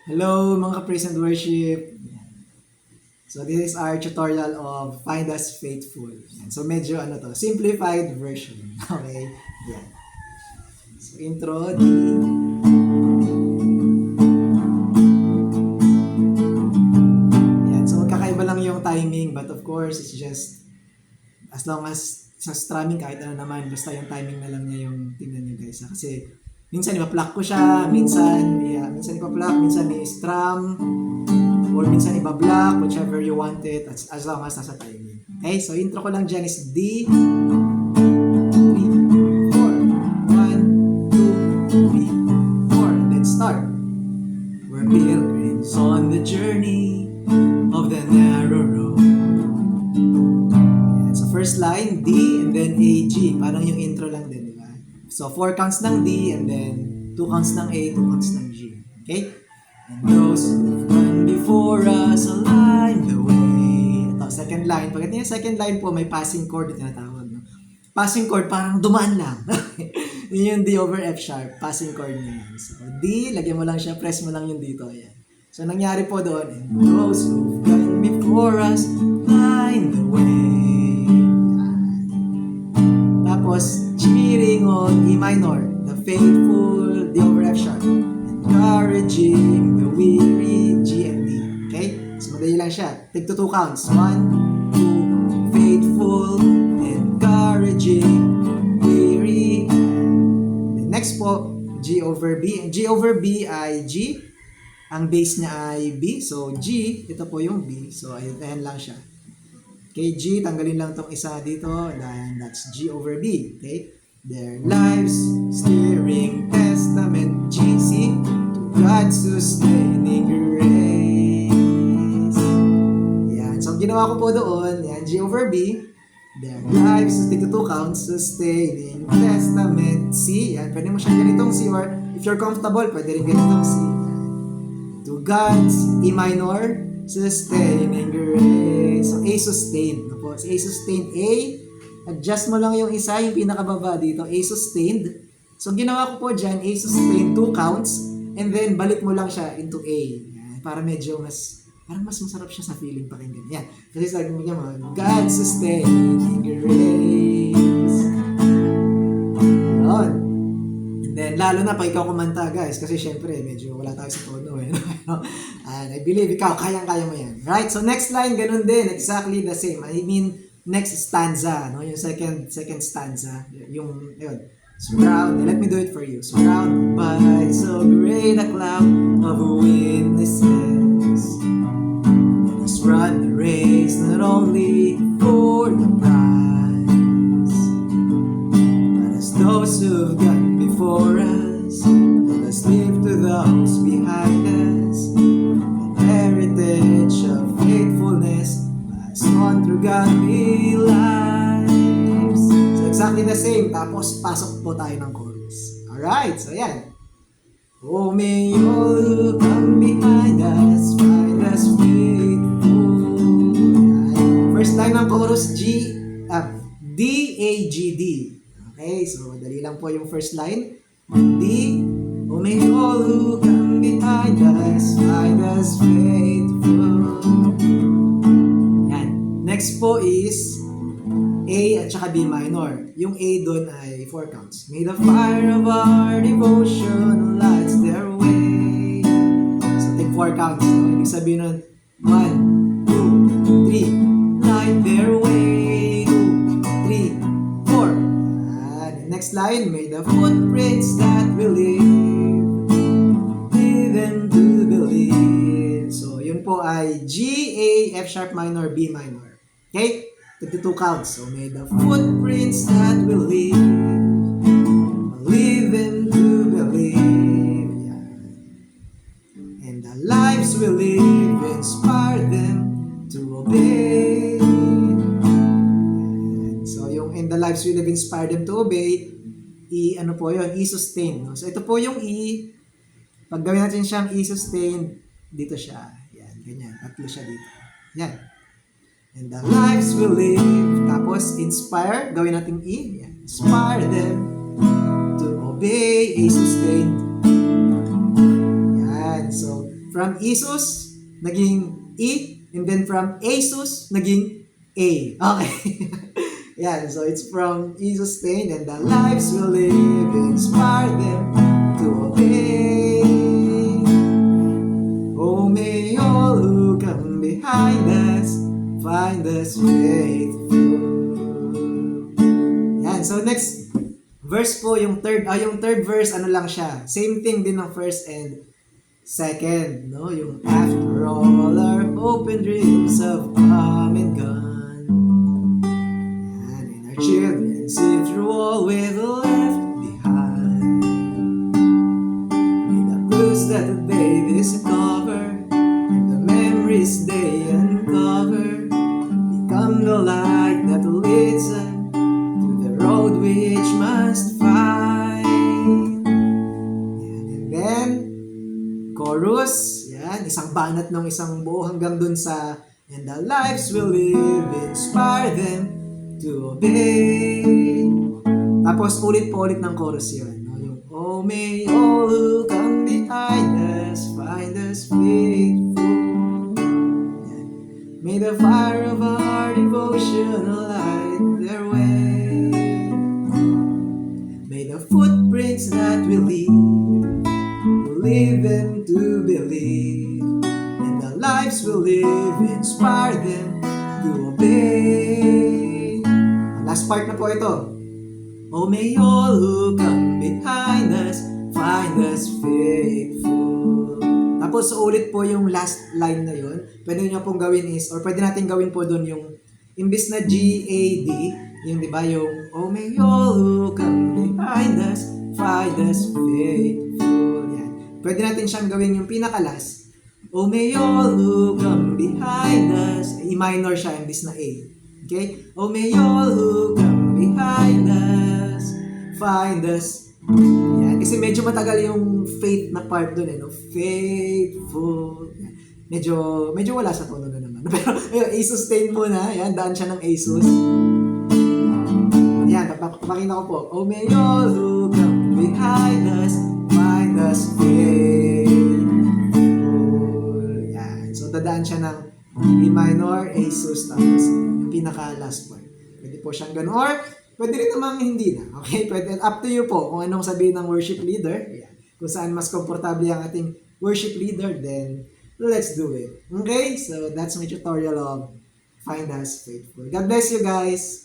Hello mga ka-praise and worship. So this is our tutorial of Find Us Faithful. Yan. So medyo simplified version. Okay? Yan. So intro, D. Yan. So kakaiba lang yung timing, but of course it's just as long as sa strumming kahit ano naman, basta yung timing na lang niya yung tingnan niyo guys. Kasi minsan ipa-pluck ko siya, minsan ipa-pluck, minsan i-strum, or minsan iba-block, whichever you want it, as long as nasa timing. Okay, so intro ko lang dyan is D, 3, 4, 1, 2, 3, 4. Let's start. We're pilgrims on the journey of the narrow road. Yan, so first line, D, and then A, G. Parang yung intro lang din, di ba? So 4 counts ng D, and then 2 counts ng A, 2 counts ng G. Okay? And those who've gone before us align the way. Ito, second line. Pag ito yung second line po, may passing chord na tinatawag. No? Passing chord, parang dumaan lang. Yun yung D over F sharp. Passing chord niya yan. So, D, lagyan mo lang siya, press mo lang yung dito. Ayan. So, nangyari po doon, and those who've gone before us align the way. Yan. Tapos, cheering on E minor, the faithful, D over F sharp. Encouraging the weary, G and D. Okay? So, madali lang siya. Take to 2 counts. 1, 2, faithful, encouraging, weary. Then next po, G over B. G over B ay G. Ang base niya ay B. So, G, ito po yung B. So, ayan lang siya. Okay, G, tanggalin lang tong isa dito. Then, that's G over B. Okay? Their lives, steering, testament, G, C, to God's sustaining grace. Yan. So, ang ginawa ko po doon, yan, G over B. Their lives, take to 2 counts, sustaining, testament, C. Yan, pwede mo siyang ganitong C, or if you're comfortable, pwede rin ganitong C. Yan. To God's, E minor, sustaining grace. So, A sustained. No po? So, A sustained, A. Adjust mo lang yung isa, yung pinakababa dito, A sustained. So, ginawa ko po dyan, A sustained, 2 counts, and then balik mo lang siya into A. Yan, para medyo parang mas masarap siya sa feeling pakinggan. Yan. Kasi sabi mo niya God sustaining grace. Yun. And then, lalo na pag ikaw kumanta, guys, kasi syempre, medyo wala tayo sa tono, eh. And I believe ikaw, kayang-kaya mo yan. Right? So, next line, ganun din, exactly the same. I mean, next stanza, no? Yung second stanza, yung, yun, surrounded, let me do it for you. Surrounded by so great a cloud of witnesses. Let us run the race not only for the prize, but as those who've gone before us. Let us live to those behind us. The heritage of faithfulness on through godly lives. So, exactly the same. Tapos, pasok po tayo ng chorus. Alright, so yan. Oh, may all who come behind us find us faithful. Yan. First line ng chorus, D, A, G, D. Okay, so madali lang po yung first line. D, oh, may all who come behind us find us faithful. Next po is A at saka B minor. Yung A doon ay 4 counts. May the fire of our devotion lights their way. So take 4 counts. No? Ibig sabihin nun, 1, 2, 3, light their way. 2, 3, 4. And next line, may the footprints that we leave them to believe. So yun po ay G, A, F sharp minor, B minor. Okay? 2 counts. So, may the footprints that will lead them to believe. Yeah. And the lives we live inspire them to obey. And so, yung in the lives we live inspire them to obey, ano po yun? E-sustain. No? So, ito po yung E. Pag gawin natin siyang E-sustain, dito siya. Yan, ganyan. Tatlo siya dito. Yan. And the lives we live. Tapos, inspire. Gawin natin E. Yan. Inspire them to obey. A sustained. Yan. So, from Isus, naging E. And then from Asus, naging A. Okay. Yan, so it's from E sustained, and the lives we live inspire them to obey. Oh, may all who come behind us find us faithful. Yan, so next verse po, yung third verse, ano lang siya. Same thing din ng first and second, no? Yung after all our hope and dreams have come and gone, and our children see through all we've left behind. May the clues that they discover and the memories they uncover become the light that leads them to the road we each must find. And then chorus, yan, isang banat ng isang buo hanggang dun sa and the lives we live inspire them to obey. Tapos ulit po ulit ng chorus yun, no? Yung oh, may all who come behind us find us faithful. Yan. May the fire of our devotion light their way. May the footprints that we leave them to believe, and the lives we live inspire them to obey. Last part na po ito. Oh, may all who come behind us find us faithful. Tapos ulit po yung last line na yun. Pwede nyo pong gawin is, or pwede natin gawin po dun yung imbis na G-A-D, yung di ba yung oh, may all who come behind us find us faithful. Yan. Pwede natin siyang gawin yung pinakalas. Oh, may all who come behind us. E minor siya, imbis na A. Okay? Oh, may all who come behind us find us. Yan. Kasi medyo matagal yung faith na part dun, no? Faithful. Yan. Medyo wala sa tono na naman. Pero, A-sustain muna. Yan, daan siya ng A-sus. Yan, papakita ko po. Oh, may all who come behind us find us faithful. Yan. So, dadaan siya ng E minor, A sus, tapos yung pinaka-last part. Pwede po siyang ganun. Or, pwede rin namang hindi na. Okay? Pwede, up to you po kung anong sabihin ng worship leader. Yan. Kung saan mas komportable ang ating worship leader, then let's do it. Okay? So, that's my tutorial of Find Us Faithful. God bless you guys!